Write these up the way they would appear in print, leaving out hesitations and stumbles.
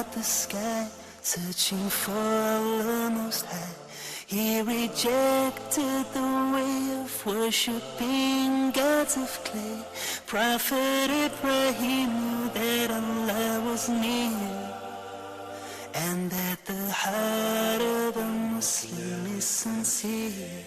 up the sky, searching for Allah Most High. He rejected the way of worshipping gods of clay. Prophet Ibrahim knew that Allah was near, and that the heart of a Muslim is sincere.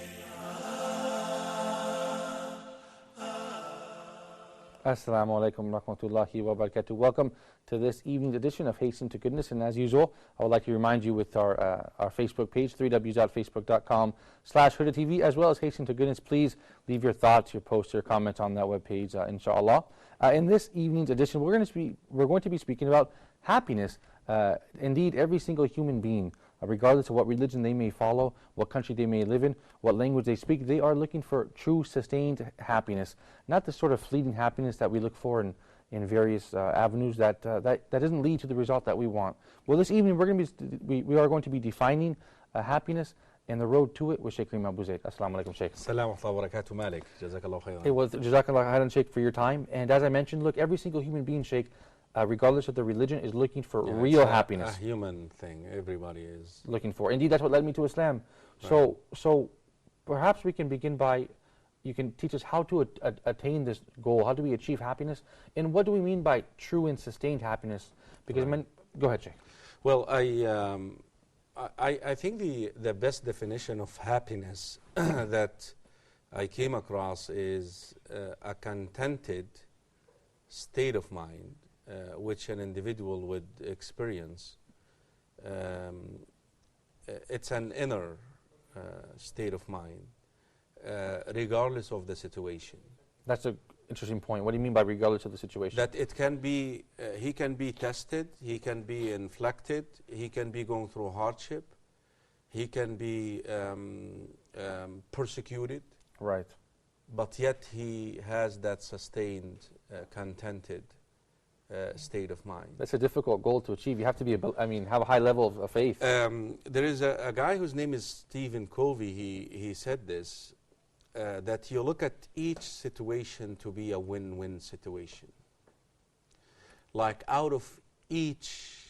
Assalamu alaikum wa rahmatullahi wa barakatuh. Welcome to this evening's edition of Hasten to Goodness. And as usual, I would like to remind you with our Facebook page, www.facebook.com/HudaTV, as well as Hasten to Goodness. Please leave your thoughts, your posts, your comments on that webpage, inshallah. In this evening's edition, we're going to be speaking about happiness. Indeed, every single human being, regardless of what religion they may follow, what country they may live in, what language they speak, they are looking for true, sustained happiness, not the sort of fleeting happiness that we look for in various avenues that doesn't lead to the result that we want. Well, this evening we are going to be defining happiness and the road to it with Sheikh Kareem Abu Zaid. Assalamu alaikum, Sheikh. Assalamu alaikum wa barakatuh, Malik. Jazakallah khairan. Hey, well, Jazakallah khairan, Sheikh, for your time. And as I mentioned, look, every single human being, Sheikh, regardless of the religion, is looking for real happiness. A human thing. Everybody is looking for. Indeed, that's what led me to Islam. Right. So perhaps we can begin by, you can teach us how to attain this goal. How do we achieve happiness? And what do we mean by true and sustained happiness? Because go ahead, Sheikh. Well, I think the best definition of happiness that I came across is a contented state of mind, which an individual would experience. It's an inner state of mind, regardless of the situation. That's an interesting point. What do you mean by regardless of the situation? That it can be, he can be tested, he can be inflicted, he can be going through hardship, he can be persecuted. Right. But yet he has that sustained, contented state of mind. That's a difficult goal to achieve. You have to be, have a high level of faith. There is a guy whose name is Stephen Covey. He said this, that you look at each situation to be a win-win situation. Like out of each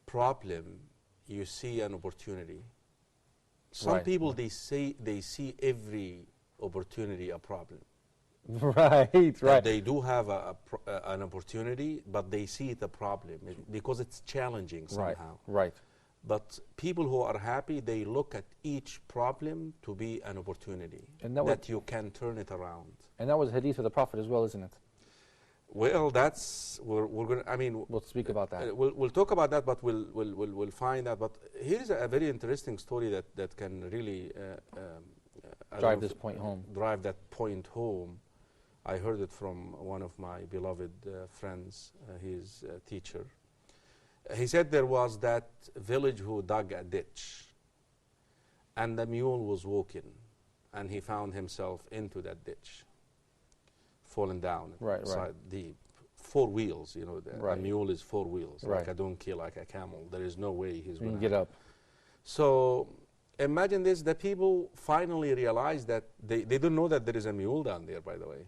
problem, you see an opportunity. Some people, they see every opportunity a problem. Right. They do have an opportunity, but they see it a problem because it's challenging somehow. Right. But people who are happy, they look at each problem to be an opportunity, and that you can turn it around. And that was a hadith of the Prophet as well, isn't it? Well, that's we're going. We'll speak about that. We'll talk about that, but we'll find that. But here's a very interesting story that can really drive this point home. Drive that point home. I heard it from one of my beloved friends, his teacher. He said there was that village who dug a ditch, and the mule was walking, and he found himself into that ditch, falling down deep. 4 wheels, a mule is 4 wheels, like a donkey, like a camel. There is no way he's going to get up. So imagine this, the people finally realized that they don't know that there is a mule down there, by the way.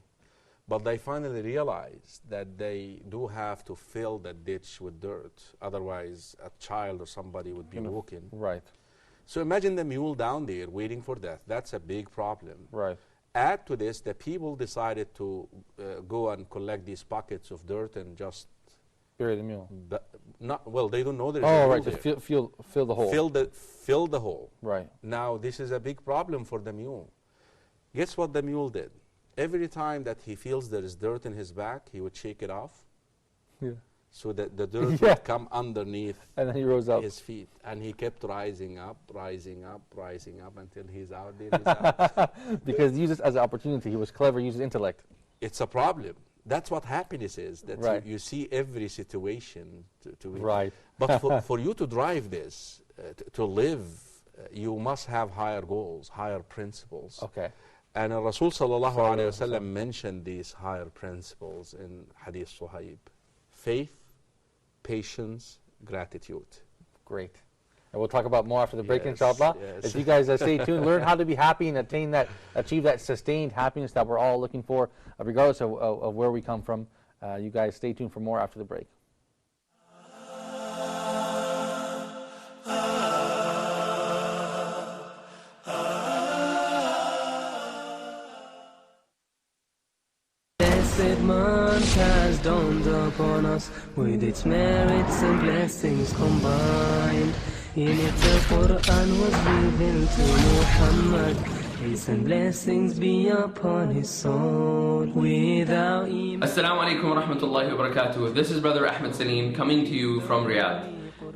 But they finally realized that they do have to fill the ditch with dirt. Otherwise, a child or somebody would be walking. Right. So imagine the mule down there waiting for death. That's a big problem. Right. Add to this, the people decided to go and collect these buckets of dirt and just bury the mule. They don't know there's a mule there. Just fill the hole. Fill the hole. Right. Now, this is a big problem for the mule. Guess what the mule did? Every time that he feels there is dirt in his back, he would shake it off. Yeah. So that the dirt would come underneath and then he rose up his feet. And he kept rising up until he's out there. He's out. Because he used it as an opportunity. He was clever, he used his intellect. It's a problem. That's what happiness is. That you see every situation to right. But for you to drive this, to live, you must have higher goals, higher principles. Okay. And Rasul sallallahu alayhi wa sallam mentioned these higher principles in Hadith Suhaib. Faith, patience, gratitude. Great. And we'll talk about more after the break, Yes, inshallah. yes. If you guys stay tuned, learn how to be happy and achieve that sustained happiness that we're all looking for, regardless of where we come from. You guys stay tuned for more after the break. upon us with its merits and blessings combined. In it the Quran was revealed to Muhammad. Peace and blessings be upon his soul. Without iman. Assalamu alaikum wa rahmatullahi wa barakatuh. This is Brother Ahmed Salim coming to you from Riyadh.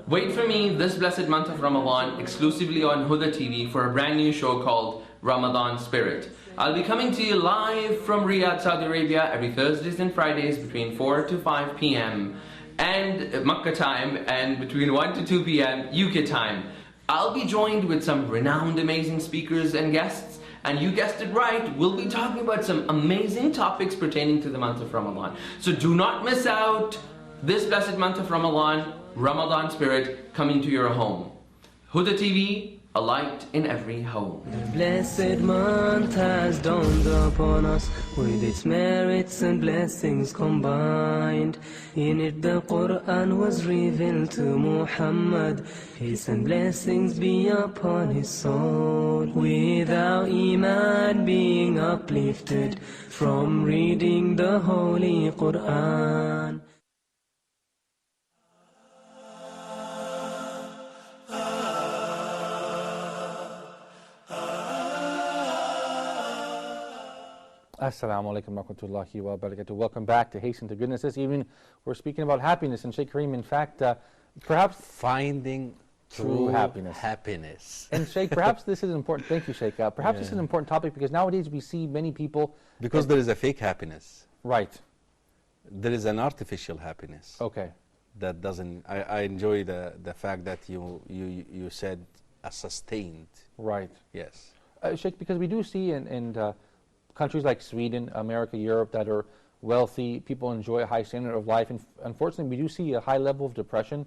Wait for me this blessed month of Ramadan exclusively on Huda TV for a brand new show called Ramadan Spirit. I'll be coming to you live from Riyadh, Saudi Arabia every Thursdays and Fridays between 4 to 5 p.m. and Makkah time, and between 1 to 2 p.m. UK time. I'll be joined with some renowned amazing speakers and guests, and you guessed it right, we'll be talking about some amazing topics pertaining to the month of Ramadan. So do not miss out this blessed month of Ramadan, Ramadan Spirit coming to your home. Huda TV, a light in every home. The blessed month has dawned upon us with its merits and blessings combined. In it the Quran was revealed to Muhammad. Peace and blessings be upon his soul. Without iman being uplifted from reading the Holy Quran. Assalamu alaikum wa rahmatullahi wa barakatuh. Welcome back to Hasten to Goodness. This evening we're speaking about happiness, and Sheikh Kareem, in fact, perhaps Finding true happiness. And Sheikh, perhaps this is important. Thank you, Sheikh. Perhaps this is an important topic because nowadays we see many people. Because there is a fake happiness. Right. There is an artificial happiness. Okay. That doesn't. I enjoy the fact that you said a sustained. Right. Yes. Sheikh, because we do see in countries like Sweden, America, Europe that are wealthy, people enjoy a high standard of life, and unfortunately we do see a high level of depression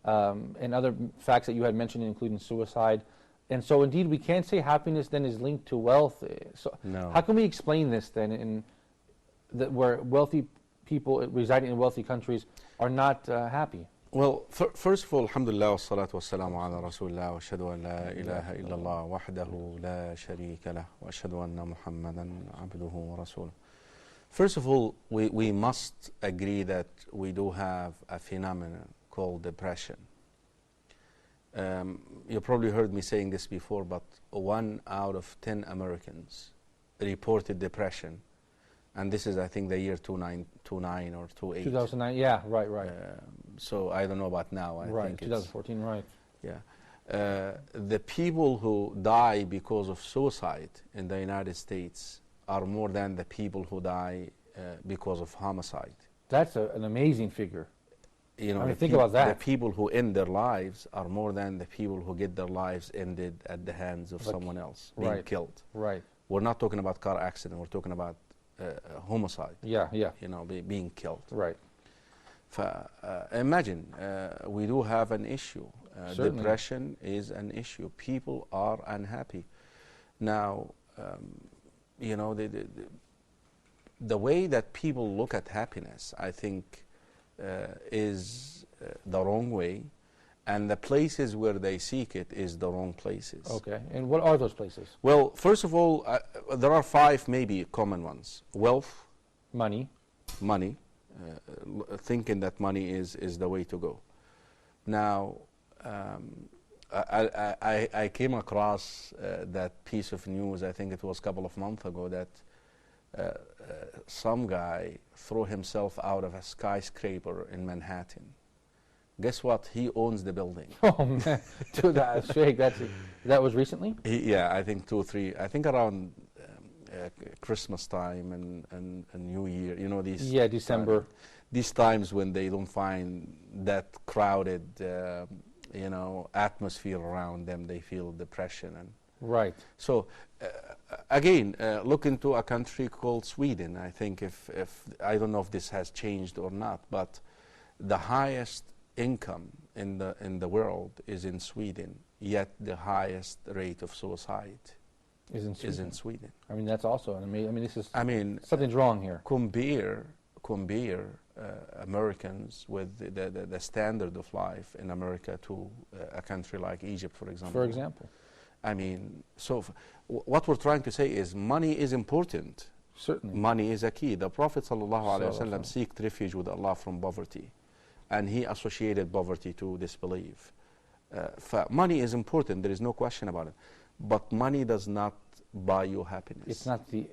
and other facts that you had mentioned, including suicide. And so indeed we can't say happiness then is linked to wealth. So No. how can we explain this then where wealthy people residing in wealthy countries are not happy? Well, first of all, alhamdulillah, wa salatu wa salamu ala rasulillah, wa ashhadu an la ilaha illallah, wahdahu la sharika lah, wa ashhadu anna Muhammadan abduhu wa rasuluh. First of all, we must agree that we do have a phenomenon called depression. You probably heard me saying this before, but 1 out of 10 Americans reported depression. And this is, I think, the year 29 or 28. 2009, yeah, right. So I don't know about now. I Right, think 2014, right. Yeah. The people who die because of suicide in the United States are more than the people who die because of homicide. That's an amazing figure. You know, I mean, think about that. The people who end their lives are more than the people who get their lives ended at the hands of someone else, being killed. Right. We're not talking about car accident. We're talking about homicide. Yeah. You know, being killed. Right. Imagine, we do have an issue. Certainly. Depression is an issue. People are unhappy. Now, you know, the way that people look at happiness, I think, is the wrong way, and the places where they seek it is the wrong places. Okay, and what are those places? Well, first of all, there are 5 maybe common ones. Wealth. Money. Thinking that money is the way to go. Now, I came across that piece of news, I think it was a couple of months ago, that some guy threw himself out of a skyscraper in Manhattan. Guess what? He owns the building. Oh man, to that Sheikh, that was recently? Yeah, I think 2 or 3. I think around Christmas time and New Year. You know these. Yeah, December. These times when they don't find that crowded, you know, atmosphere around them, they feel depression and. Right. So, again, look into a country called Sweden. I think if I don't know if this has changed or not, but the highest income in the world is in Sweden, yet the highest rate of suicide is in Sweden. I mean, that's also an amazing. I mean, this is. I mean, something's wrong here. Compare Americans with the standard of life in America to a country like Egypt, for example. For example. I mean, so what we're trying to say is money is important, Certainly. Money is a key. The Prophet ﷺ sought refuge with Allah from poverty, and he associated poverty to disbelief. Money is important, there is no question about it. But money does not buy you happiness. It's not the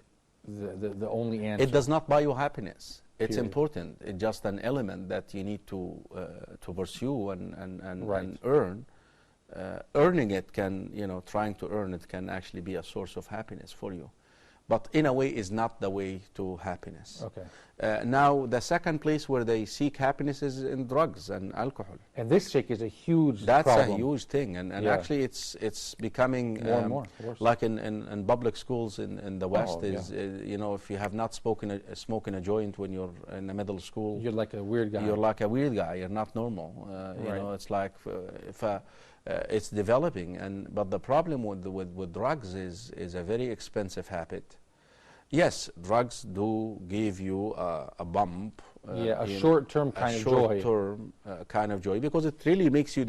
only answer. It does not buy you happiness. It's Period. important. It's just an element that you need to pursue and Right. earn. Earning it can, trying to earn it can actually be a source of happiness for you. But in a way is not the way to happiness. Okay. Now, the second place where they seek happiness is in drugs and alcohol. And this, Sheikh, is a huge That's problem. a huge thing, and Yeah. actually it's becoming More and more, of course. like in public schools in the West. Is yeah. If you have not smoking a joint when you're in the middle school, You're like a weird guy. you're like a weird guy. You're not normal. Right. It's like if it's developing, but the problem with drugs is a very expensive habit. Yes, drugs do give you a bump. A short-term kind of joy. A short-term kind of joy, because it really makes you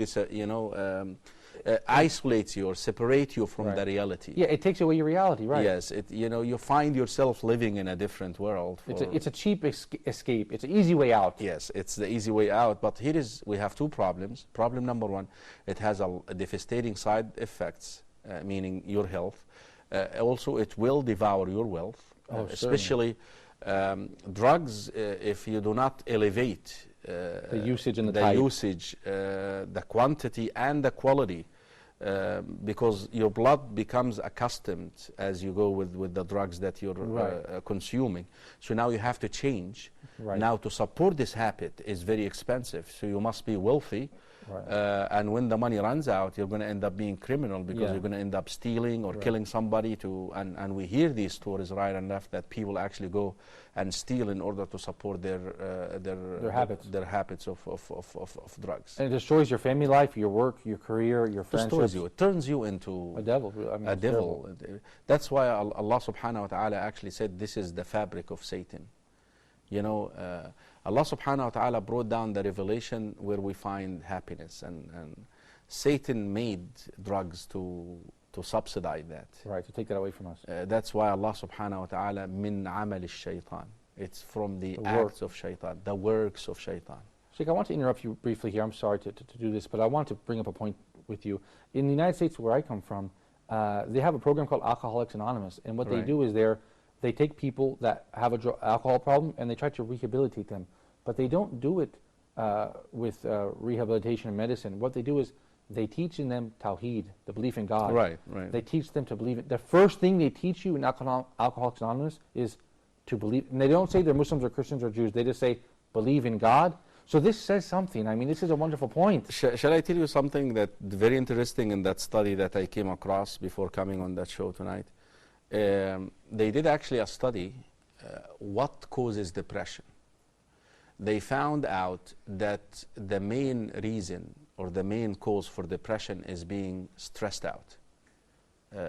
isolates you or separates you from Right. the reality. Yeah, it takes away your reality, right? Yes, you find yourself living in a different world. It's a cheap escape. It's an easy way out. Yes, it's the easy way out. But we have two problems. Problem number one, it has a devastating side effects, meaning your health. Also, it will devour your wealth, especially drugs. If you do not elevate the usage and the the type. usage, the quantity and the quality, because your blood becomes accustomed as you go with the drugs that you're Right. consuming. So now you have to change. Right. Now to support this habit is very expensive. So you must be wealthy. Right. And when the money runs out, you're going to end up being criminal, because Yeah. you're going to end up stealing or Right. killing somebody and we hear these stories right and left that people actually go and steal in order to support their habits. their habits of drugs. And it destroys your family life, your work, your career, your friendships. Destroys you. It turns you into A devil. I mean, a it's devil. terrible. That's why Allah subhanahu wa ta'ala actually said this is the fabric of Satan. Allah subhanahu wa ta'ala brought down the revelation where we find happiness, and Satan made drugs to subsidize that. Right, to take that away from us. That's why Allah subhanahu wa ta'ala min amal shaitan. It's from the acts of shaitan, the works of shaitan. Sheikh, I want to interrupt you briefly here. I'm sorry to do this, but I want to bring up a point with you. In the United States, where I come from, they have a program called Alcoholics Anonymous, and what they Right. do is they take people that have a alcohol problem and they try to rehabilitate them, but they don't do it with rehabilitation and medicine. What they do is they teach in them Tawheed, the belief in God. Right, right. They teach them to believe it. The first thing they teach you in Alcoholics Anonymous is to believe, and they don't say they're Muslims or Christians or Jews. They just say believe in God. So this says something. I mean, this is a wonderful point. Shall I tell you something that very interesting in that study that I came across before coming on that show tonight? They did actually a study, what causes depression. They found out that the main reason or the main cause for depression is being stressed out,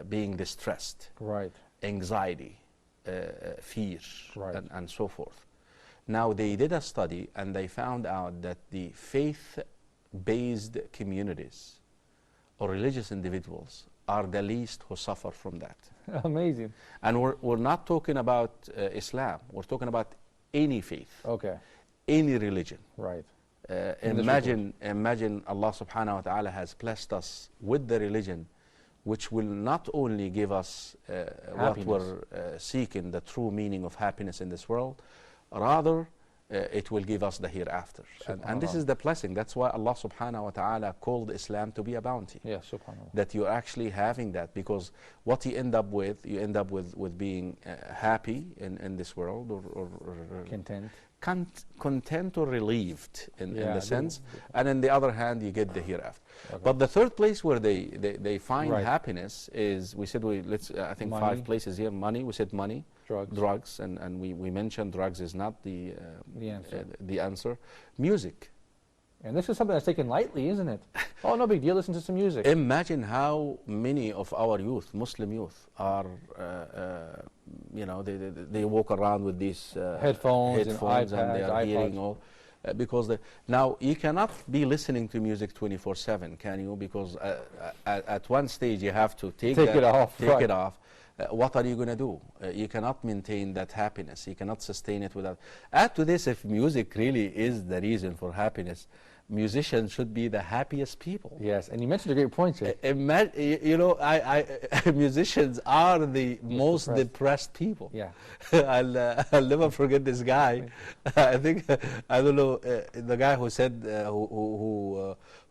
being distressed, Right. anxiety, fear, Right. and so forth. Now they did a study and they found out that the faith-based communities or religious individuals are the least who suffer from that. Amazing. And we're not talking about Islam. We're talking about any faith, Okay. any religion. Right. Imagine Allah subhanahu wa ta'ala has blessed us with the religion which will not only give us what we're seeking, the true meaning of happiness in this world, rather it will give us the hereafter. And this is the blessing. That's why Allah subhanahu wa ta'ala called Islam to be a bounty. Yeah, subhanAllah. That you're actually having that, because what you end up with being happy in this world, or content or relieved in the sense, and on the other hand you get the hereafter. Okay. But the third place where they find happiness is, we said I think money. 5 places here. Money, we said money, drugs, and we mentioned drugs is not the answer. Music. And this is something that's taken lightly, isn't it? Oh, no big deal, listen to some music. Imagine how many of our youth, Muslim youth, are, they walk around with these headphones and iPads, and they are hearing all. Because now you cannot be listening to music 24/7, can you? Because at one stage you have to take it off. what are you going to do? You cannot maintain that happiness. You cannot sustain it without. Add to this, if music really is the reason for happiness, musicians should be the happiest people. Yes, and you mentioned a great point, Sheikh. You know, musicians are the most depressed people. Yeah. I'll never forget this guy. I think, I don't know, the guy who said,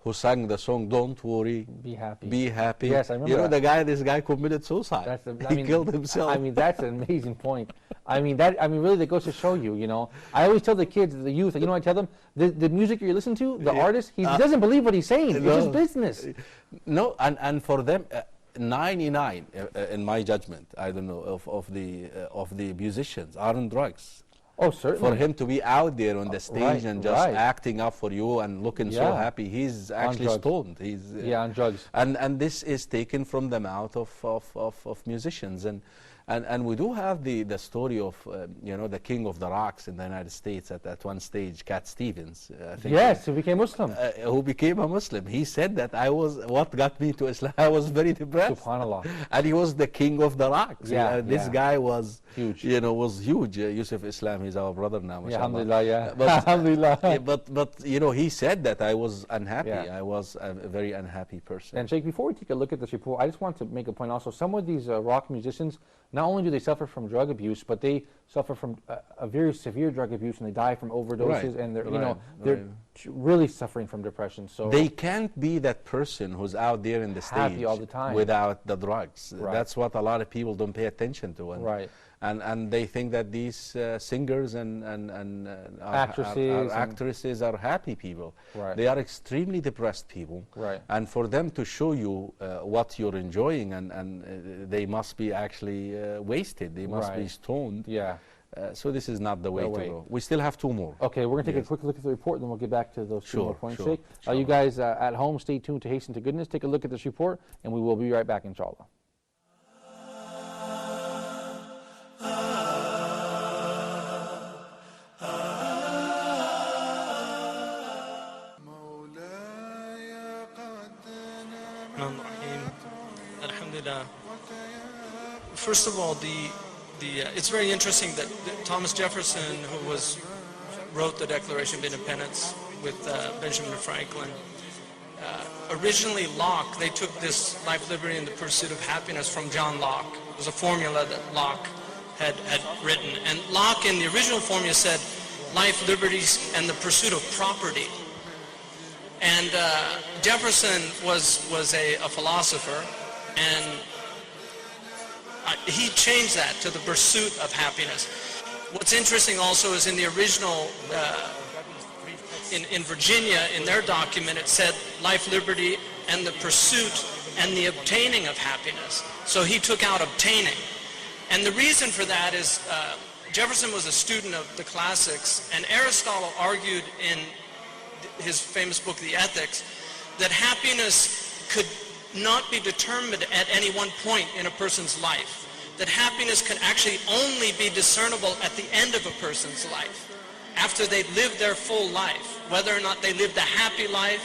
who sang the song, "Don't worry, be happy." Be happy. Yes, I remember. You know, that. this guy committed suicide. He killed himself. I mean, that's an amazing point. I mean, really, that goes to show you, you know. I always tell the kids, the youth, you know, I tell them, the music you listen to, the artist, he doesn't believe what he's saying. It's just business. No, and for them, 99, in my judgment, I don't know, of the musicians are on drugs. Oh, certainly. For him to be out there on the stage and just acting up for you and looking so happy, he's actually stoned. He's on drugs. And this is taken from the mouth of musicians. And we do have the story of, you know, the king of the rocks in the United States at one stage, Cat Stevens. I think who became Muslim. Who became a Muslim. He said that what got me to Islam, I was very depressed. SubhanAllah. And he was the king of the rocks. This guy was huge. You know, was huge. Yusuf Islam, he's our brother now. Alhamdulillah, yeah. But, Alhamdulillah. but, you know, he said that I was unhappy. I was a very unhappy person. And Sheikh, before we take a look at this report, I just want to make a point also. Some of these rock musicians, not only do they suffer from drug abuse, but they suffer from a very severe drug abuse, and they die from overdoses, and they're, you know, they're really suffering from depression. So they can't be that person who's out there in the stage happy all the time without the drugs. That's what a lot of people don't pay attention to. And they think that these singers and actresses are happy people. They are extremely depressed people. And for them to show you what you're enjoying, and they must be actually wasted. They must be stoned. So this is not the way to go. We still have two more. Okay, we're going to take a quick look at the report, and then we'll get back to those two more points. Sheikh, you guys at home, stay tuned to Hasten to Goodness. Take a look at this report, and we will be right back, inshallah. First of all, it's very interesting that Thomas Jefferson, who wrote the Declaration of Independence with Benjamin Franklin, originally Locke, they took this life, liberty, and the pursuit of happiness from John Locke. It was a formula that Locke had written. And Locke, in the original formula, said life, liberties, and the pursuit of property. And Jefferson was a philosopher, and he changed that to the pursuit of happiness. What's interesting also is in the original, in Virginia, in their document, it said life, liberty, and the pursuit and the obtaining of happiness. So he took out obtaining. And the reason for that is Jefferson was a student of the classics, and Aristotle argued in his famous book, The Ethics, that happiness could not be determined at any one point in a person's life. That happiness can actually only be discernible at the end of a person's life, after they've lived their full life, whether or not they lived a happy life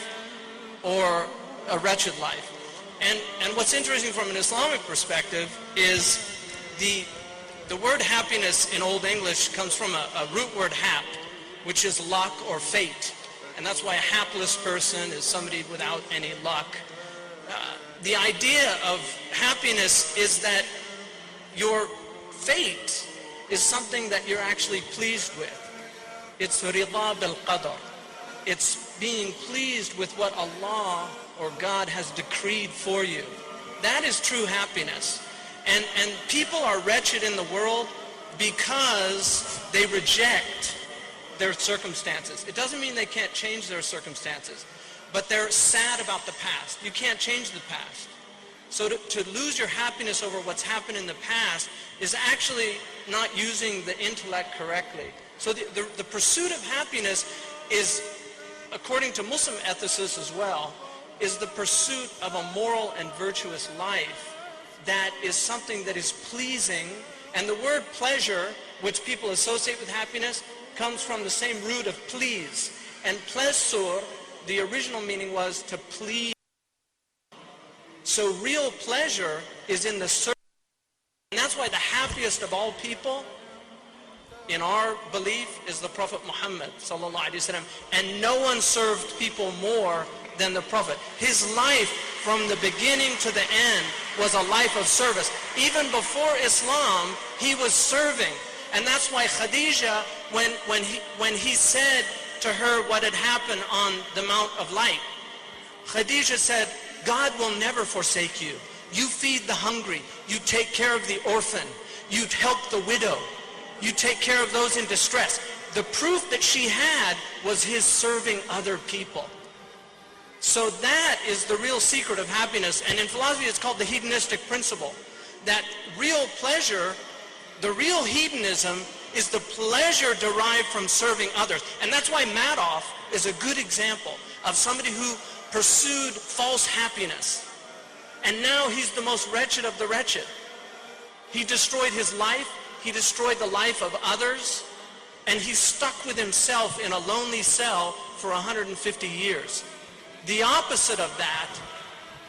or a wretched life. And what's interesting from an Islamic perspective is the word happiness in Old English comes from a root word hap, which is luck or fate. And that's why a hapless person is somebody without any luck. The idea of happiness is that your fate is something that you're actually pleased with. It's rida bil qadar. It's being pleased with what Allah or God has decreed for you. That is true happiness. And people are wretched in the world because they reject their circumstances. It doesn't mean they can't change their circumstances, but they're sad about the past. You can't change the past. So to lose your happiness over what's happened in the past is actually not using the intellect correctly. So the pursuit of happiness is, according to Muslim ethicists as well, is the pursuit of a moral and virtuous life that is something that is pleasing. And the word pleasure, which people associate with happiness, comes from the same root of please. And plesur, the original meaning was to please. So real pleasure is in the service And that's why the happiest of all people, in our belief, is the Prophet Muhammad sallallahu alaihi wasallam. And no one served people more than the Prophet. His life from the beginning to the end was a life of service. Even before Islam, he was serving. And that's why Khadija, when he said to her what had happened on the Mount of Light, Khadija said, God will never forsake you. You feed the hungry. You take care of the orphan. You help the widow. You take care of those in distress. The proof that she had was his serving other people. So that is the real secret of happiness. And in philosophy it's called the hedonistic principle. That real pleasure, the real hedonism, is the pleasure derived from serving others. And that's why Madoff is a good example of somebody who pursued false happiness. And now he's the most wretched of the wretched. He destroyed his life. He destroyed the life of others. And he's stuck with himself in a lonely cell for 150 years. The opposite of that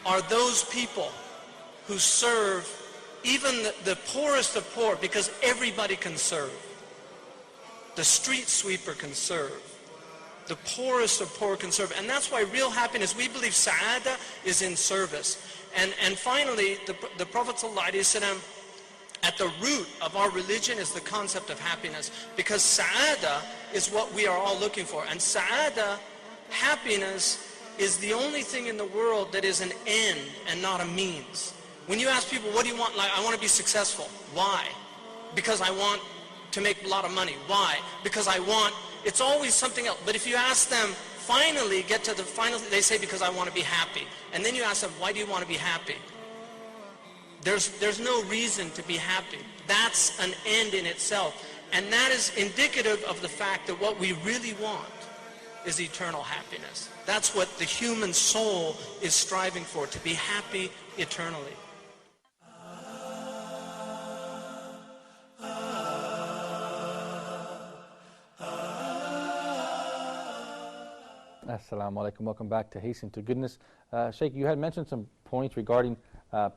are those people who serve even the poorest of poor, because everybody can serve. The street sweeper can serve. The poorest of poor can serve. And that's why real happiness, we believe sa'ada is in service. And finally, the Prophet ﷺ, at the root of our religion is the concept of happiness. Because sa'ada is what we are all looking for. And sa'ada, happiness, is the only thing in the world that is an end and not a means. When you ask people, what do you want? Like, I want to be successful. Why? Because I want to make a lot of money. Why? Because I want, it's always something else. But if you ask them, finally, get to the final, they say, because I want to be happy. And then you ask them, why do you want to be happy? There's no reason to be happy. That's an end in itself. And that is indicative of the fact that what we really want is eternal happiness. That's what the human soul is striving for, to be happy eternally. Assalamu alaikum. Welcome back to Hasten to Goodness. Sheikh, you had mentioned some points regarding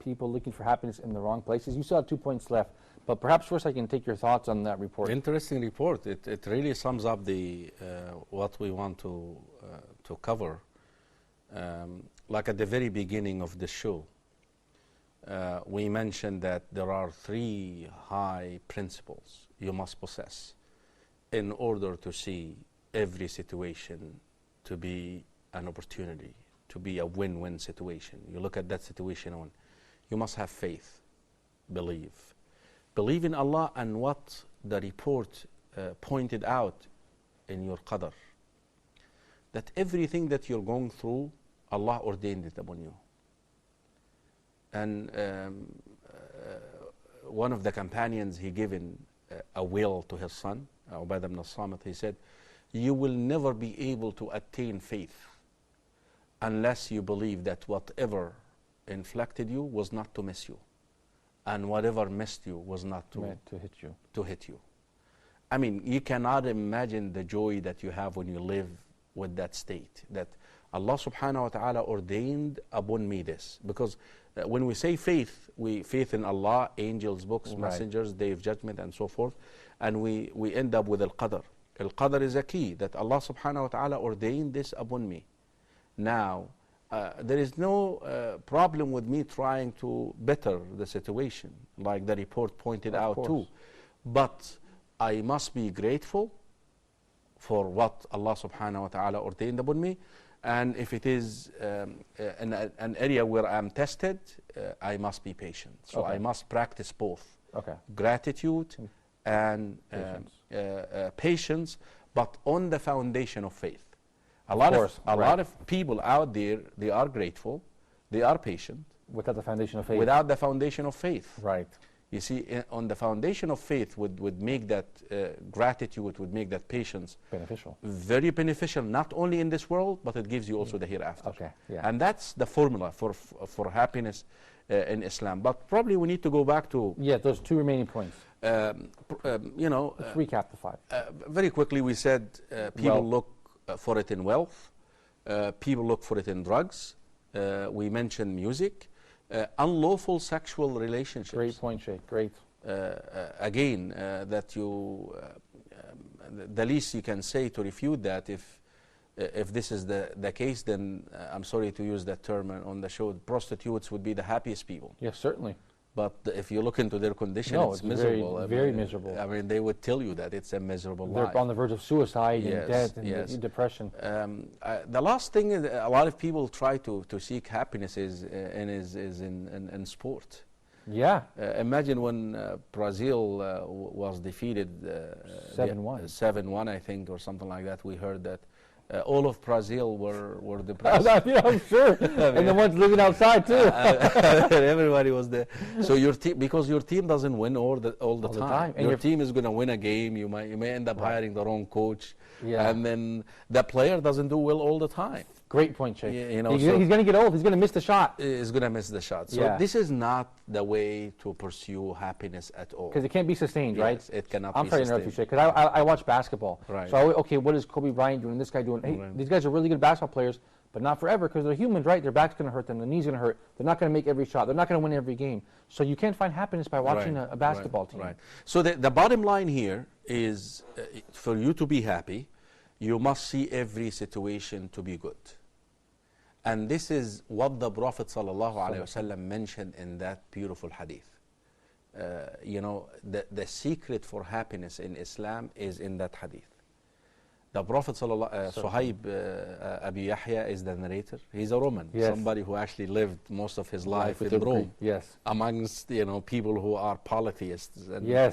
people looking for happiness in the wrong places. You still have 2 points left, but perhaps first I can take your thoughts on that report. Interesting report. It really sums up the what we want to cover. Like at the very beginning of the show, we mentioned that there are 3 high principles you must possess in order to see every situation to be an opportunity, to be a win-win situation. You look at that situation on, you must have faith, believe. Believe in Allah and what the report pointed out in your qadr. That everything that you're going through, Allah ordained it upon you. And one of the companions, he given a will to his son, Ubadah ibn al-Samit, he said, you will never be able to attain faith unless you believe that whatever inflicted you was not to miss you, and whatever missed you was not to hit you. I mean, you cannot imagine the joy that you have when you live with that state, that Allah subhanahu wa ta'ala ordained upon me this. Because when we say faith, we faith in Allah, angels, books, messengers, day of judgment, and so forth, and we end up with al-qadr. Al-qadr is a key, that Allah subhanahu wa ta'ala ordained this upon me. Now, there is no problem with me trying to better the situation, like the report pointed out too. But I must be grateful for what Allah subhanahu wa ta'ala ordained upon me. And if it is an area where I'm tested, I must be patient. So I must practice both gratitude and patience, but on the foundation of faith. A lot of people out there, they are grateful, they are patient. Without the foundation of faith. Without the foundation of faith. Right. You see, on the foundation of faith would make that gratitude, would make that patience beneficial. Very beneficial, not only in this world, but it gives you also the hereafter. Okay. Yeah. And that's the formula for happiness in Islam. But probably we need to go back to those 2 remaining points. You know, let's recap the 5. Very quickly, we said people look for it in wealth. People look for it in drugs. We mentioned music. Unlawful sexual relationships. Great point, Sheikh. Great. Again, that you, the least you can say to refute that, if this is the case, then I'm sorry to use that term on the show, prostitutes would be the happiest people. Yes, certainly. But if you look into their condition, No, it's it's miserable. very miserable. I mean, they would tell you that it's a miserable They're life. on the verge of suicide Yes, and death and yes. depression. The last thing is, a lot of people try to seek happiness is in sport. Yeah. Imagine when Brazil was defeated 7-1. 7-1, I think, or something like that. We heard that all of Brazil were depressed. Yeah, I'm sure. And the ones living outside too. Everybody was there. So your team, because your team doesn't win all the time. And your team is going to win a game. You may end up hiring the wrong coach. Yeah. And then the player doesn't do well all the time. Great point, Sheikh. You know, he's going to get old. He's going to miss the shot. Is going to miss the shot. So this is not the way to pursue happiness at all. Because it can't be sustained, right? Yes, it cannot I'm be sorry to sustained. interrupt you, Sheikh, because I watch basketball. Right. So, okay, what is Kobe Bryant doing? This guy doing? Hey, these guys are really good basketball players, but not forever because they're humans, right? Their back's going to hurt them. Their knee's going to hurt. They're not going to make every shot. They're not going to win every game. So you can't find happiness by watching a basketball team. Right. So the bottom line here is for you to be happy, you must see every situation to be good. And this is what the Prophet ﷺ mentioned in that beautiful hadith. You know, the secret for happiness in Islam is in that hadith. The Prophet Suhaib Abu Yahya is the narrator. He's a Roman, somebody who actually lived most of his life in Rome, amongst people who are polytheists. And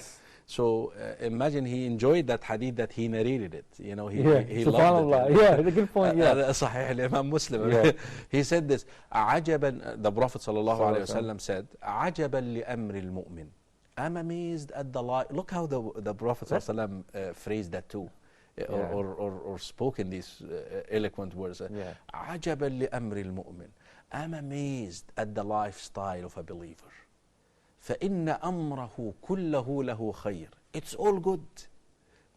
so imagine he enjoyed that hadith that he narrated it. He loved it. Yeah, a good point. Yeah, Sahih al-Imam Muslim. He said this. عجبا, the Prophet ﷺ said, عجبا لأمر المؤمن. I'm amazed at the life. Look how the Prophet ﷺ phrased that too. Or spoke in these eloquent words. عجبا لأمر المؤمن. I'm amazed at the lifestyle of a believer. فإن أمره كله له خير. It's all good.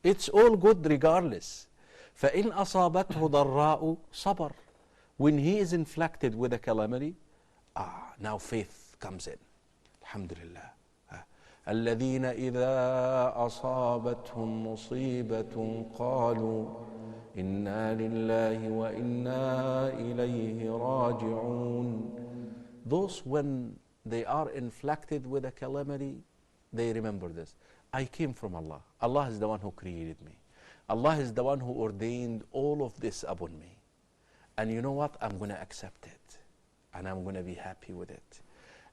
It's all good regardless. فإن أصابته ضراء صبر. When he is inflicted with a calamity, now faith comes in. Alhamdulillah. الذين إذا أصابتهم مصيبة قالوا إنا لله وإنا إليه راجعون. Those when they are inflicted with a calamity, they remember this. I came from Allah. Allah is the one who created me. Allah is the one who ordained all of this upon me. And you know what? I'm going to accept it. And I'm going to be happy with it.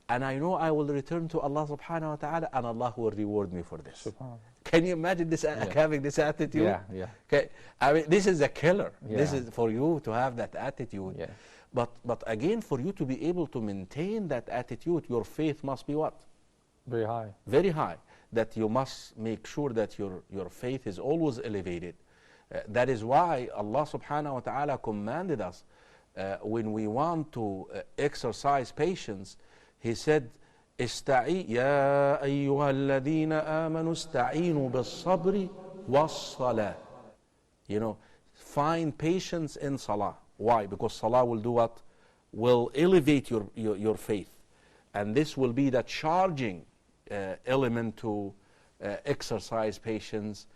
And I know I will return to Allah subhanahu wa ta'ala and Allah will reward me for this. Can you imagine this having this attitude? Yeah. Okay. I mean, this is a killer. This is for you to have that attitude. But again, for you to be able to maintain that attitude, your faith must be what? Very high. Very high. That you must make sure that your faith is always elevated. That is why Allah subhanahu wa ta'ala commanded us when we want to exercise patience. He said, يا أيها الذين آمنوا استعينوا بالصبر والصلاة. Find patience in salah. Why? Because salah will do what? Will elevate your faith. And this will be the charging element to exercise patience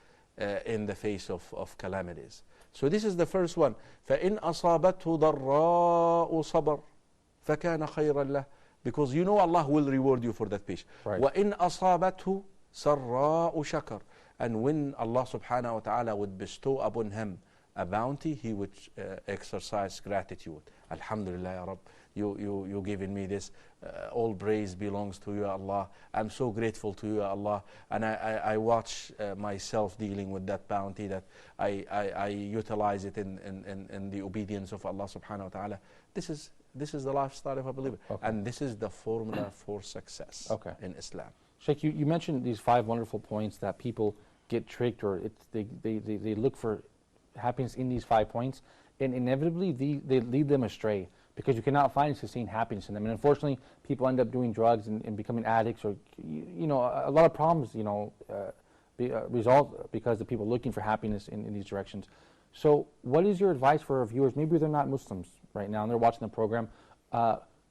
in the face of calamities. So this is the first one. فإن أصابته ضراء صبر فكان خيرا له. Because you know Allah will reward you for that patience. وَإِنْ أَصَابَتْهُ سَرَّاءُ شَكَرٍ. And when Allah subhanahu wa ta'ala would bestow upon him a bounty, he would exercise gratitude. Alhamdulillah, Ya Rabb, you given me this. All praise belongs to you, Allah. I'm so grateful to you, Allah. And I watch myself dealing with that bounty, that I utilize it in the obedience of Allah subhanahu wa ta'ala. This is the lifestyle of a believer. And this is the formula for success in Islam. Sheikh, you mentioned these 5 wonderful points that people get tricked, or they look for happiness in these 5 points, and inevitably they lead them astray because you cannot find sustained happiness in them. And unfortunately, people end up doing drugs and becoming addicts, or a lot of problems result because of people looking for happiness in these directions. So what is your advice for our viewers? Maybe they're not Muslims right now and they're watching the program.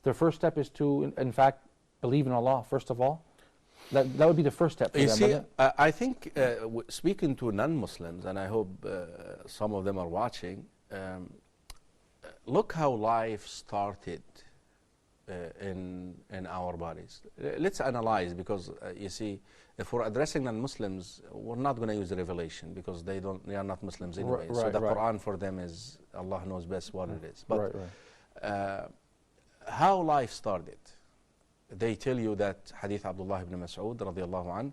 their first step is to, in fact, believe in Allah, first of all? That would be the first step for You them, see, wouldn't it? I think, speaking to non-Muslims, and I hope some of them are watching, look how life started in our bodies. Let's analyze, because you see, if we're addressing non-Muslims, we're not going to use revelation, because they are not Muslims anyway. Right, so the right. Quran for them is, Allah knows best what it is. But Right. how life started, they tell you that Hadith Abdullah ibn Mas'ud radiallahu an,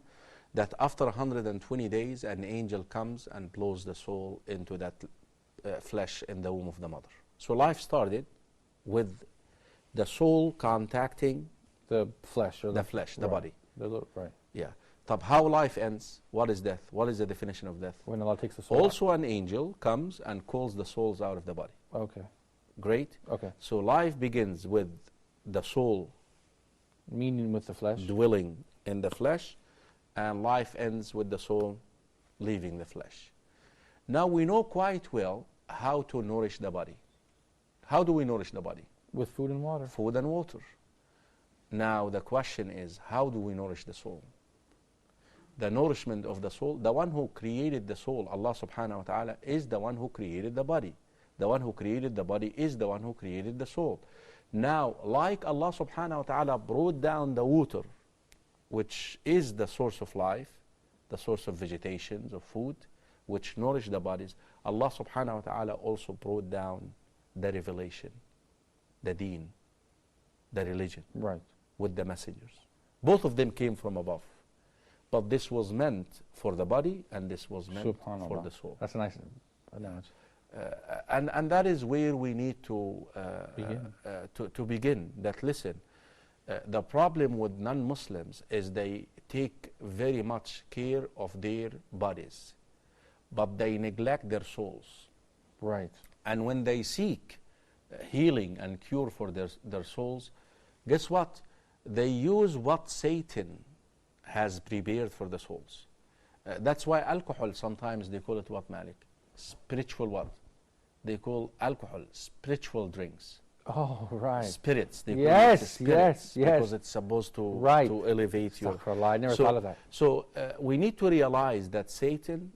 that after 120 days an angel comes and blows the soul into that flesh in the womb of the mother. So life started with the soul contacting The flesh. Or the flesh, the right. body. Right. Yeah. How life ends, what is death? What is the definition of death? When Allah takes the soul Also an angel comes and calls the souls out of the body. out. Okay. Great. Okay. So life begins with the soul Meaning with the flesh. dwelling in the flesh, and life ends with the soul leaving the flesh. Now we know quite well how to nourish the body. How do we nourish the body? With food and water. Food and water. Now the question is, how do we nourish the soul? The nourishment of the soul, the one who created the soul, Allah subhanahu wa ta'ala, is the one who created the body. The one who created the body is the one who created the soul. Now, like Allah subhanahu wa ta'ala brought down the water, which is the source of life, the source of vegetation, of food, which nourish the bodies, Allah subhanahu wa ta'ala also brought down the revelation, the deen, the religion, Right. with the messengers. Both of them came from above. But this was meant for the body, and this was meant for Subhanallah. the soul. That's a nice analogy. And that is where we need to Begin. To begin. That listen, the problem with non-Muslims is they take very much care of their bodies, but they neglect their souls. Right. And when they seek healing and cure for their souls, guess what? They use what Satan has prepared for the souls. That's why alcohol, sometimes they call it what, Malik? Spiritual what? They call alcohol spiritual drinks. Oh, right. Spirits. They call Yes, it spirit, yes. Because it's supposed to, Right. to elevate you. Astaghfirullah, I never thought of that. So we need to realize that Satan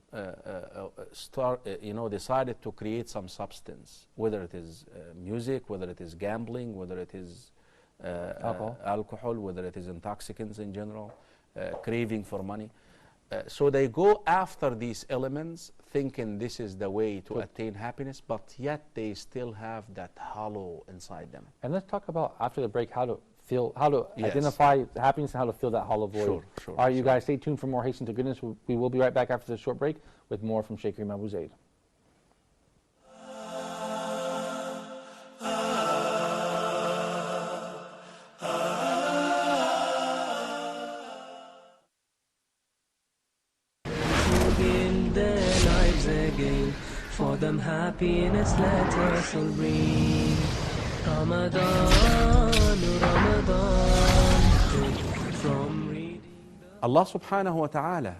decided to create some substance, whether it is music, whether it is gambling, whether it is alcohol, whether it is intoxicants in general, craving for money. So they go after these elements thinking this is the way to attain happiness, but yet they still have that hollow inside them. And let's talk about, after the break, how to feel, how to Yes. identify happiness and how to fill that hollow void. Sure, sure, All right, you sure. guys, stay tuned for more Hasten to Goodness. We will be right back after this short break with more from Sheikh Kareem Abu Zaid. Build their lives again. For them happiness let us all bring. Ramadan, Ramadan. From reading Allah subhanahu wa ta'ala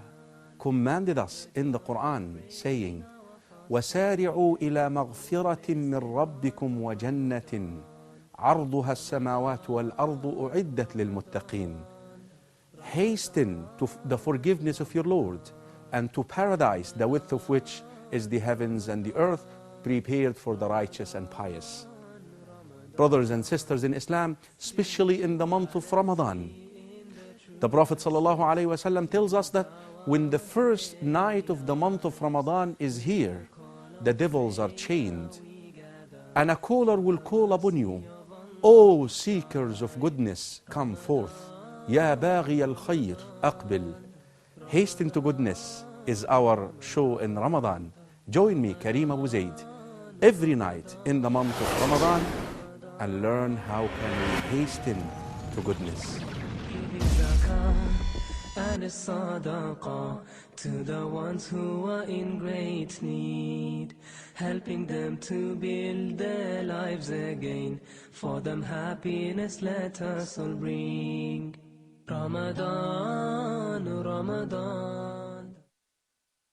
commanded us in the Quran saying, وَسَارِعُوا إِلَى مَغْفِرَةٍ مِّن رَبِّكُمْ وَجَنَّةٍ عَرْضُهَا السَّمَاوَاتُ وَالْأَرْضُ أُعِدَّتْ لِلْمُتَّقِينَ. Hasten to the forgiveness of your Lord, and to paradise, the width of which is the heavens and the earth, prepared for the righteous and pious. Brothers and sisters in Islam, especially in the month of Ramadan, the Prophet ﷺ tells us that when the first night of the month of Ramadan is here, the devils are chained, and a caller will call upon you, O seekers of goodness, come forth. Ya baghi al-khayr, aqbil. Hasten to Goodness is our show in Ramadan. Join me, Kareem Abu Zaid, every night in the month of Ramadan, and learn how can we hasten to goodness. and sadaqah to the ones who are in great need, helping them to build their lives again. For them happiness let us all bring. Ramadan, Ramadan.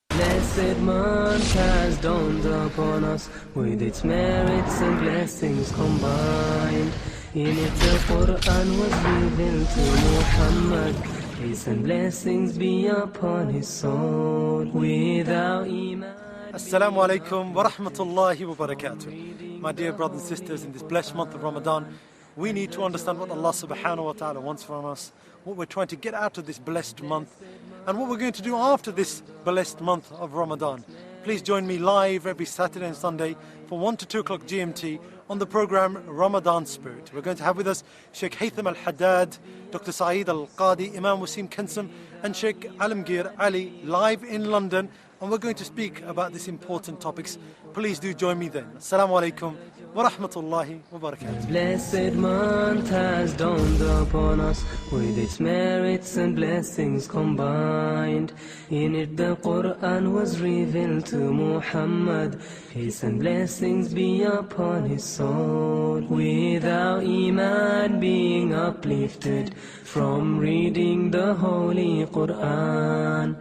Blessed month has dawned upon us, with its merits and blessings combined. In it the Quran was revealed to Muhammad. Peace and blessings be upon his soul. Without iman. Assalamu alaikum wa rahmatullahi wa barakatuh. My dear brothers and sisters, in this blessed month of Ramadan, we need to understand what Allah subhanahu wa ta'ala wants from us, what we're trying to get out of this blessed month, and what we're going to do after this blessed month of Ramadan. Please join me live every Saturday and Sunday from 1 to 2 o'clock GMT on the program Ramadan Spirit. We're going to have with us Sheikh Hasten Al-Haddad, Dr. Saeed Al-Qadi, Imam Wasim Kensum, and Sheikh Alamgir Ali live in London. And we're going to speak about these important topics. Please do join me then. Assalamu alaikum wa rahmatullahi wa barakatuh. Blessed month has dawned upon us with its merits and blessings combined. In it the Quran was revealed to Muhammad. Peace and blessings be upon his soul. Without iman being uplifted from reading the Holy Quran.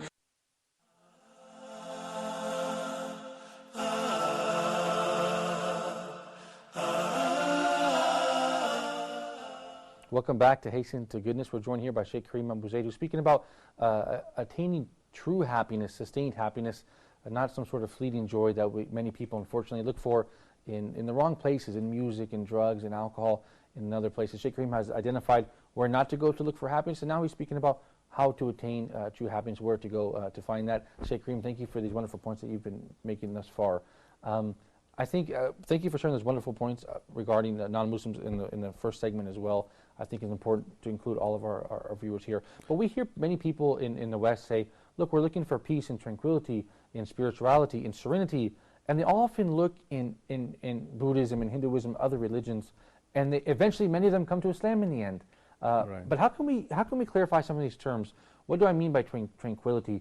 Welcome back to Hasten to Goodness. We're joined here by Sheikh Kareem Abu Zaid, who's speaking about attaining true happiness, sustained happiness, not some sort of fleeting joy that many people unfortunately look for in the wrong places, in music, in drugs, in alcohol, in other places. Sheikh Kareem has identified where not to go to look for happiness, and now he's speaking about how to attain true happiness, where to go to find that. Sheikh Kareem, thank you for these wonderful points that you've been making thus far. I think, thank you for sharing those wonderful points regarding non-Muslims in the first segment as well. I think it's important to include all of our viewers here. But we hear many people in the West say, look, we're looking for peace and tranquility, in spirituality, in serenity, and they often look in Buddhism and Hinduism, other religions, and eventually many of them come to Islam in the end. Right. But how can we clarify some of these terms? What do I mean by tranquility,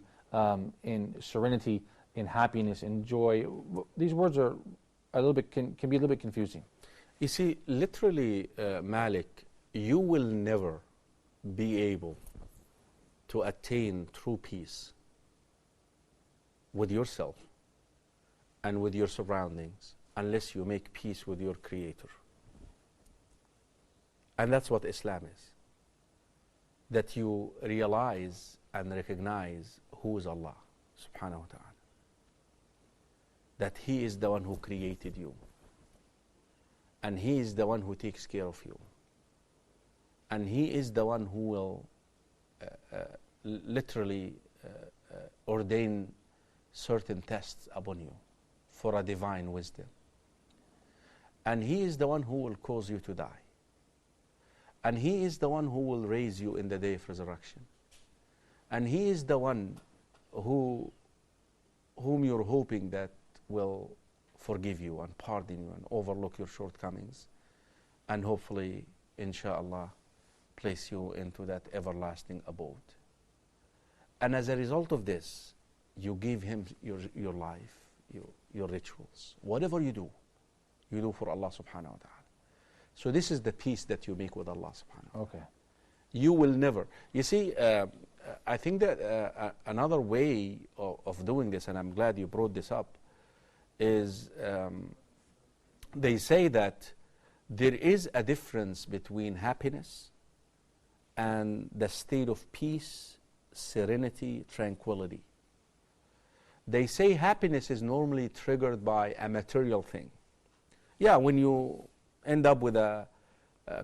in serenity, in happiness, in joy? These words are a little bit can be a little bit confusing. You see, literally, Malik, you will never be able to attain true peace with yourself and with your surroundings unless you make peace with your Creator. And that's what Islam is. That you realize and recognize who is Allah subhanahu wa ta'ala. That He is the one who created you. And He is the one who takes care of you. And He is the one who will literally ordain certain tests upon you for a divine wisdom. And He is the one who will cause you to die. And He is the one who will raise you in the day of resurrection. And He is the one whom you're hoping that will forgive you and pardon you and overlook your shortcomings. And hopefully, inshallah, place you into that everlasting abode. And as a result of this, you give Him your life, your rituals. Whatever you do for Allah subhanahu wa ta'ala. So this is the peace that you make with Allah subhanahu wa ta'ala. Okay. You will never. You see, I think that another way of doing this, and I'm glad you brought this up, is they say that there is a difference between happiness and the state of peace, serenity, tranquility. They say happiness is normally triggered by a material thing. Yeah, when you end up with a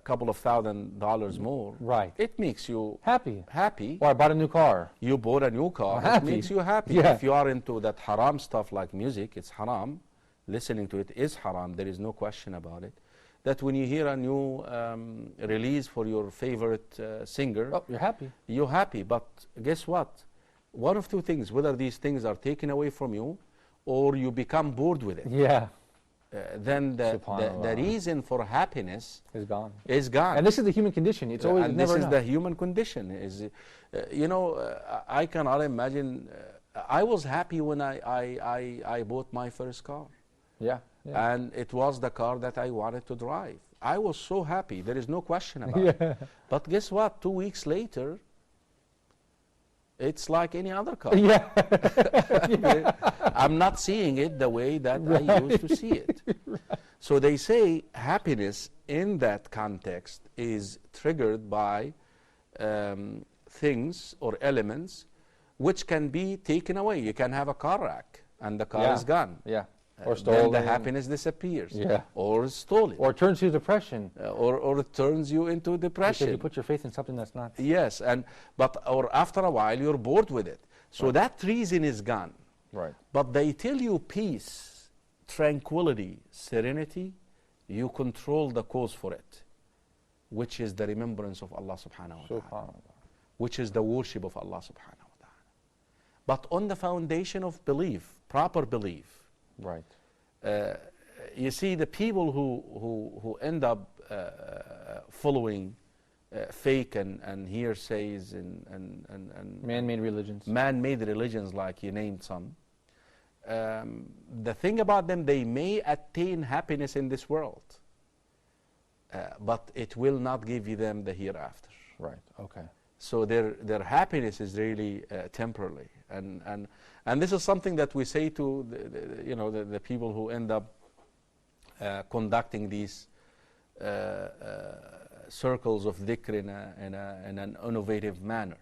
couple of $1,000s more, right, it makes you happy. Or I bought a new car. You bought a new car. Happy. It makes you happy. Yeah. If you are into that haram stuff like music, it's haram. Listening to it is haram. There is no question about it. That when you hear a new release for your favorite singer, Oh, you're happy. you're happy. But guess what? One of two things, whether these things are taken away from you or you become bored with it. Yeah. Then the Subhanallah. reason for happiness Is gone. is gone. And this is the human condition. It's always and never this is enough. the human condition. Is I cannot imagine. I was happy when I bought my first car. Yeah. Yeah. And it was the car that I wanted to drive. I was so happy. There is no question about it. But guess what? 2 weeks later, it's like any other car. Yeah. I'm not seeing it the way that I used to see it. So they say happiness in that context is triggered by things or elements which can be taken away. You can have a car wreck and the car is gone. Yeah. Or then the happiness disappears. Yeah. Or stolen. Or turns you to depression. Or it turns you into depression. Because you put your faith in something that's not. Yes, or after a while you're bored with it. So that reason is gone. Right. But they tell you peace, tranquility, serenity, you control the cause for it, which is the remembrance of Allah subhanahu wa ta'ala, which is the worship of Allah subhanahu wa ta'ala. But on the foundation of belief, proper belief. Right. You see, the people who end up following fake and hearsays and man-made religions. Man-made religions, like you named some. The thing about them, they may attain happiness in this world, but it will not give you them the hereafter. Right. Okay. So their happiness is really temporary, and this is something that we say to the people who end up conducting these circles of dhikr in an innovative manner.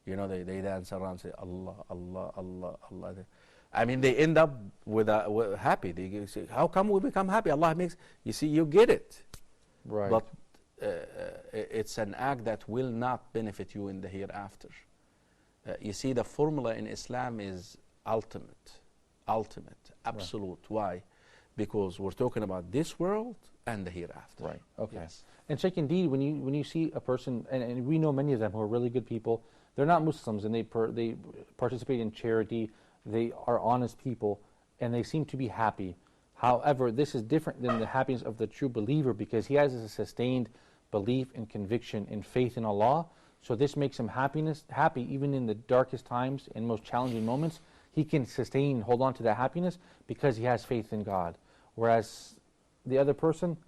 You know, they dance around, say Allah, Allah, Allah, Allah. I mean, they end up with happy. They say, how come we become happy? Allah makes, you see, you get it. Right. But it's an act that will not benefit you in the hereafter. You see, the formula in Islam is ultimate, absolute. Right. Why? Because we're talking about this world and the hereafter. Right. Okay. Yes. And Sheikh, indeed, when you see a person, and we know many of them who are really good people, they're not Muslims, and they participate in charity, they are honest people, and they seem to be happy. However, this is different than the happiness of the true believer, because he has a sustained belief and conviction and faith in Allah. So this makes him happy even in the darkest times and most challenging moments. He can sustain, hold on to that happiness because he has faith in God. Whereas the other person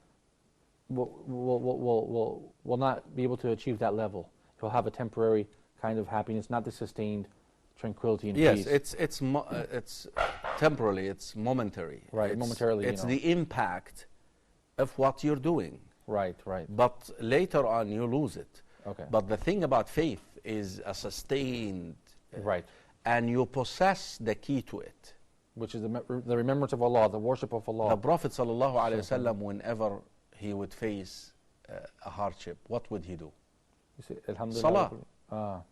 will not be able to achieve that level. He'll have a temporary kind of happiness, not the sustained tranquility and peace. Yes, it's temporarily, it's momentary. Right, momentarily. It's the impact of what you're doing. Right, right. But later on, you lose it. Okay. But the thing about faith is a sustained, right, and you possess the key to it, which is the remembrance of Allah, the worship of Allah. The Prophet ﷺ, whenever he would face a hardship, what would he do? You say, Alhamdulillah. Salah.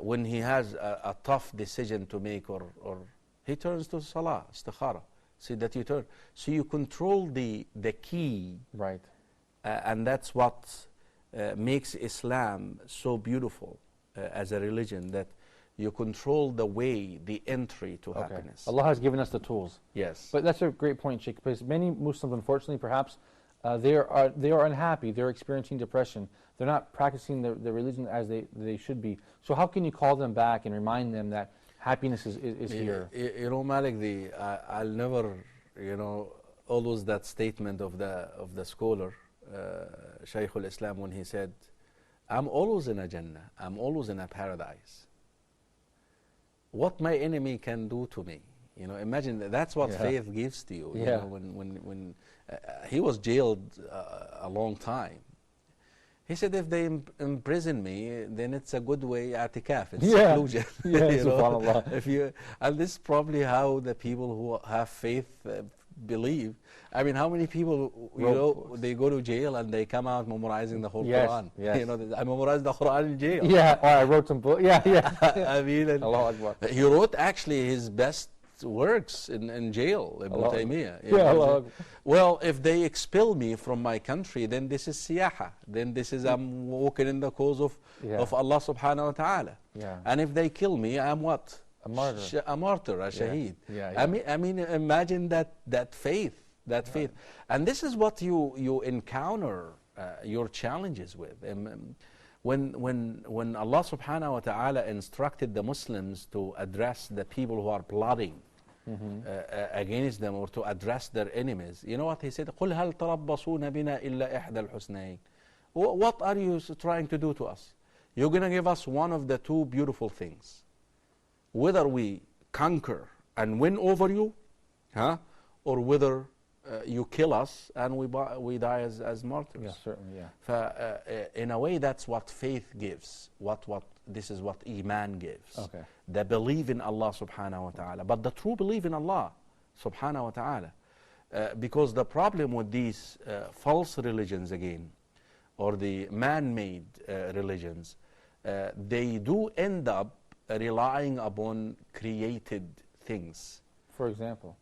When he has a tough decision to make, or he turns to Salah, istikhara. See that you turn. So you control the key. Right. And that's what makes Islam so beautiful as a religion, that you control the way, the entry to happiness. Allah has given us the tools. Yes. But that's a great point, Sheikh, because many Muslims, unfortunately, perhaps, they are unhappy. They're experiencing depression. They're not practicing the religion as they should be. So how can you call them back and remind them that happiness is here? You know, Malik, I'll never, always that statement of the scholar, Shaykh al-Islam, when he said, I'm always in a Jannah, I'm always in a paradise. What my enemy can do to me, imagine that's what faith gives to you. Yeah. When he was jailed a long time, he said, if they imprison me, then it's a good way, i'tikaf, it's seclusion. Yeah, subhanAllah. And this is probably how the people who have faith believe. I mean, how many people, they go to jail and they come out memorizing the whole Quran. Yes. I memorized the Quran in jail. Yeah, or I wrote some books. Yeah. I mean, Allahu Akbar. He wrote actually his best works in jail, Ibn Taymiyyah. Yeah, well, if they expel me from my country, then this is siyaha. Then this is I'm walking in the cause of Allah subhanahu wa ta'ala. Yeah. And if they kill me, I'm what? A martyr. A martyr, a shaheed. Yeah. I mean, imagine that faith, faith. And this is what you encounter your challenges with. When Allah subhanahu wa ta'ala instructed the Muslims to address the people who are plotting against them, or to address their enemies, you know what he said? قُلْ هَلْ تَرَبَّصُونَ بِنَا إِلَّا إِحْدَى الْحُسْنَيْنِ. What are you trying to do to us? You're going to give us one of the two beautiful things. Whether we conquer and win over you, or whether you kill us and we die as martyrs. Yeah, certainly, yeah. In a way, that's what faith gives. This is what Iman gives. Okay. The belief in Allah subhanahu wa ta'ala. But the true belief in Allah subhanahu wa ta'ala. Because the problem with these false religions again, or the man-made religions, they do end up relying upon created things. For example?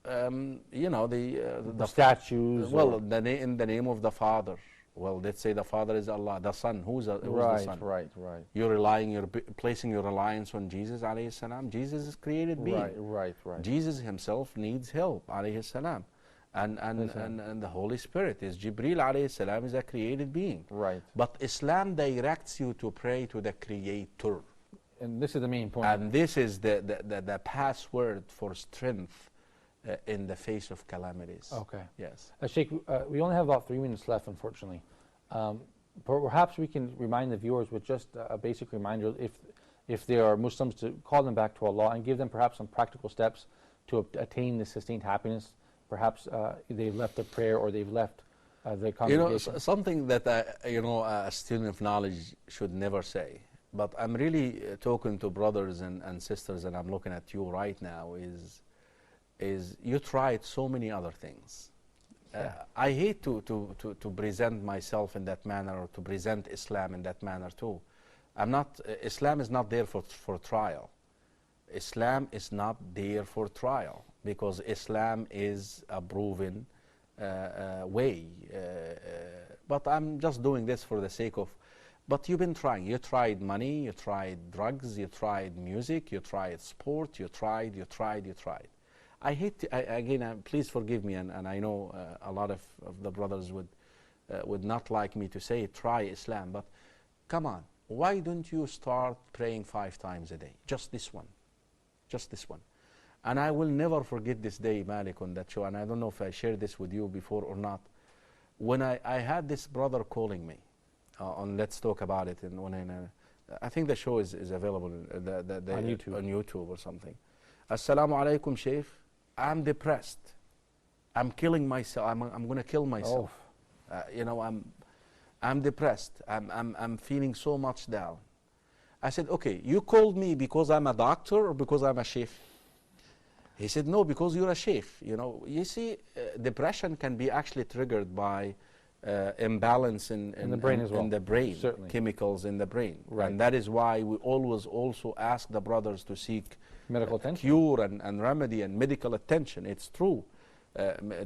You know, the statues. Well, in the name of the Father. Well, let's say the Father is Allah. The Son, who's the Son? Right. You're placing your reliance on Jesus, alayhi salam. Jesus is created being. Right. Jesus himself needs help, alayhi salam. And the Holy Spirit is Jibreel alayhi salam is a created being. Right. But Islam directs you to pray to the Creator. And this is the main point. And this is the password for strength in the face of calamities. Okay. Yes. Sheikh, we only have about 3 minutes left, unfortunately. Perhaps we can remind the viewers with just a basic reminder, if they are Muslims, to call them back to Allah and give them perhaps some practical steps to attain this sustained happiness. Perhaps they've left the prayer or they've left the congregation. You know, something that a student of knowledge should never say. But I'm really talking to brothers and sisters, and I'm looking at you right now, is you tried so many other things. Yeah. I hate to present myself in that manner, or to present Islam in that manner too. Islam is not there for trial. Islam is not there for trial, because Islam is a proven way. But I'm just doing this for the sake of. But you've been trying. You tried money, you tried drugs, you tried music, you tried sport, you tried. I hate to, again, please forgive me, and I know a lot of the brothers would not like me to say try Islam, but come on, why don't you start praying 5 times a day? Just this one. And I will never forget this day, Malik, on that show, and I don't know if I shared this with you before or not. When I had this brother calling me, on Let's Talk About It, and I think the show is available on YouTube or something. Assalamu alaikum, Sheikh. I'm depressed. I'm killing myself. I'm going to kill myself. I'm depressed. I'm feeling so much down. I said, okay, you called me because I'm a doctor or because I'm a sheikh? He said, no, because you're a sheikh. You see, depression can be actually triggered by imbalance in the brain as well. In the brain, certainly. Chemicals in the brain. Right. And that is why we always also ask the brothers to seek medical attention, cure and remedy and medical attention. It's true.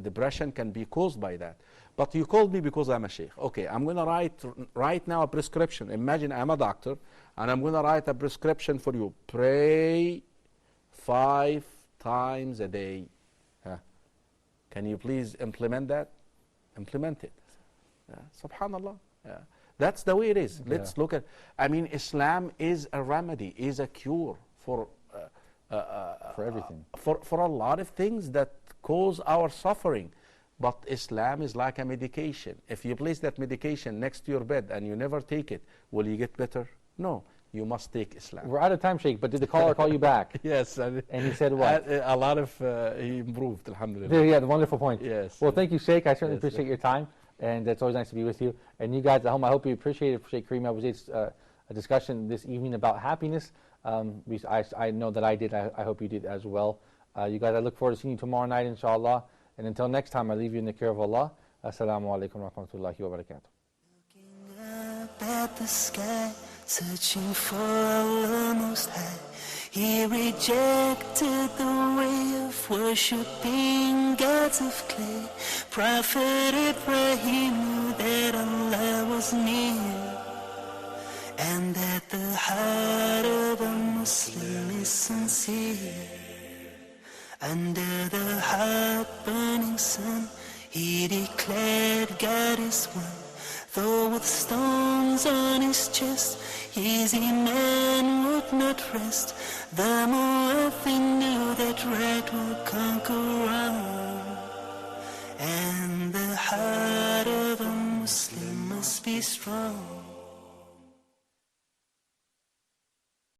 Depression can be caused by that. But you called me because I'm a sheikh. Okay, I'm going to write right now a prescription. Imagine I'm a doctor, and I'm going to write a prescription for you. Pray 5 times a day. Can you please implement that? Implement it. Subhanallah. That's the way it is. Let's look at. Islam is a remedy, is a cure for everything. For a lot of things that cause our suffering. But Islam is like a medication. If you place that medication next to your bed and you never take it, will you get better? No. You must take Islam. We're out of time, Sheikh, but did the caller call you back? Yes. And he said what? A lot of, he improved, alhamdulillah. Yeah, wonderful point. Yes. Well, thank you, Sheikh. I certainly appreciate your time, and it's always nice to be with you. And you guys at home, I hope you appreciated Sheikh Kareem Abu Zaid's discussion this evening about happiness. I know that I did. I hope you did as well. You guys, I look forward to seeing you tomorrow night, inshallah. And until next time, I leave you in the care of Allah. Assalamu alaikum wa rahmatullahi wa barakatuh. Looking up at the sky, searching for Allah Most High. He rejected the way of worshipping gods of clay. Prophet Ibrahim knew that Allah was near, and that the heart of a Muslim is sincere. Under the hot burning sun, he declared God is one. Though with stones on his chest, his iman would not rest. The mu'adhin knew that right will conquer wrong, and the heart of a Muslim must be strong.